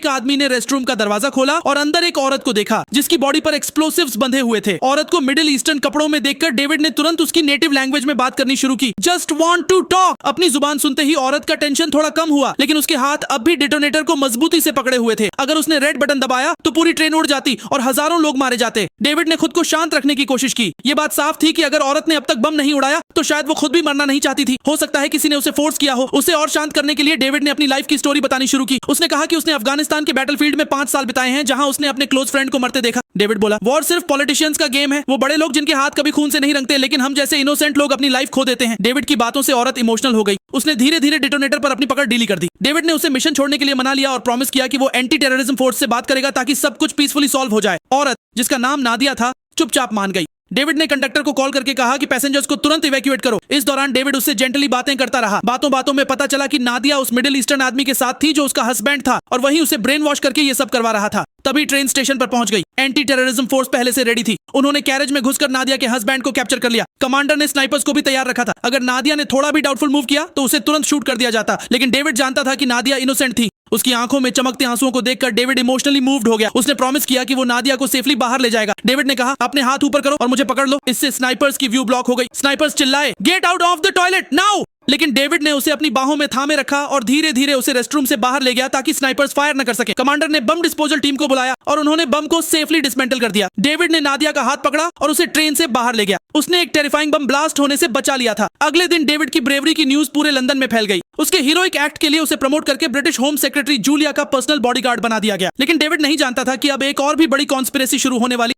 एक आदमी ने रेस्टरूम का दरवाजा खोला और अंदर एक औरत को देखा जिसकी बॉडी पर एक्सप्लोसिव्स बंधे हुए थे। औरत को मिडिल ईस्टर्न कपड़ों में देखकर डेविड ने तुरंत उसकी नेटिव लैंग्वेज में बात करनी शुरू की। Just want to talk. अपनी जुबान सुनते ही औरत का टेंशन थोड़ा कम हुआ, लेकिन उसके हाथ अब भी डिटोनेटर को मजबूती से पकड़े हुए थे। अगर उसने रेड बटन दबाया तो पूरी ट्रेन उड़ जाती और हजारों लोग मारे जाते। डेविड ने खुद को शांत रखने की कोशिश की। ये बात साफ थी कि अगर औरत ने अब तक बम नहीं उड़ाया तो शायद वो खुद भी मरना नहीं चाहती थी। हो सकता है किसी ने उसे फोर्स किया हो। उसे और शांत करने के लिए डेविड ने अपनी लाइफ की स्टोरी बतानी शुरू की। उसने कहा कि उसने अफगानिस्तान के बैटलफील्ड में 5 साल बिताए हैं, जहां उसने अपने क्लोज फ्रेंड को मरते देखा। डेविड बोला, वॉर सिर्फ पॉलिटिशियंस का गेम है। वो बड़े लोग जिनके हाथ कभी खून से नहीं रंगते, लेकिन हम जैसे इनोसेंट लोग अपनी लाइफ खो देते हैं। डेविड की बातों से औरत इमोशनल हो गई। उसने धीरे धीरे डिटोनेटर पर अपनी पकड़ ढीली कर दी। डेविड ने उसे मिशन छोड़ने के लिए मना लिया और प्रॉमिस किया कि वो एंटी टेररिज्म फोर्स से बात करेगा ताकि सब कुछ पीसफुली सॉल्व हो जाए। औरत, जिसका नाम नादिया था, चुपचाप मान गई। डेविड ने कंडक्टर को कॉल करके कहा कि पैसेंजर्स को तुरंत इवैक्यूएट करो। इस दौरान डेविड उससे जेंटली बातें करता रहा। बातों बातों में पता चला कि नादिया उस मिडिल ईस्टर्न आदमी के साथ थी जो उसका हस्बैंड था और वही उसे ब्रेन वॉश करके ये सब करवा रहा था। तभी ट्रेन स्टेशन पर पहुंच गई। एंटी टेररिज्म फोर्स पहले से रेडी थी। उन्होंने कैरेज में घुसकर नादिया के हस्बैंड को कैप्चर कर लिया। कमांडर ने स्नाइपर्स को भी तैयार रखा था। अगर नादिया ने थोड़ा भी डाउटफुल मूव किया तो उसे तुरंत शूट कर दिया जाता, लेकिन डेविड जानता था कि नादिया इनोसेंट थी। उसकी आंखों में चमकते आंसुओं को देखकर डेविड इमोशनली मूव्ड हो गया। उसने प्रॉमिस किया कि वो नादिया को सेफली बाहर ले जाएगा। डेविड ने कहा, अपने हाथ ऊपर करो और मुझे पकड़ लो। इससे स्नाइपर्स की व्यू ब्लॉक हो गई। स्नाइपर्स चिल्लाए, get out of the toilet now. लेकिन डेविड ने उसे अपनी बाहों में थामे रखा और धीरे धीरे उसे रेस्टरूम से बाहर ले गया ताकि स्नाइपर्स फायर न कर सके। कमांडर ने बम डिस्पोजल टीम को बुलाया और उन्होंने बम को सेफली डिसमेंटल कर दिया। डेविड ने नादिया का हाथ पकड़ा और उसे ट्रेन से बाहर ले गया। उसने एक टेरिफाइंग बम ब्लास्ट होने से बचा लिया था। अगले दिन डेविड की ब्रेवरी की न्यूज पूरे लंदन में फैल गई। उसके हीरोइक एक्ट के लिए उसे प्रमोट करके ब्रिटिश होम सेक्रेटरी जूलिया का पर्सनल बॉडीगार्ड बना दिया गया। लेकिन डेविड नहीं जानता था कि अब एक और भी बड़ी कॉन्स्पिरेसी शुरू होने वाली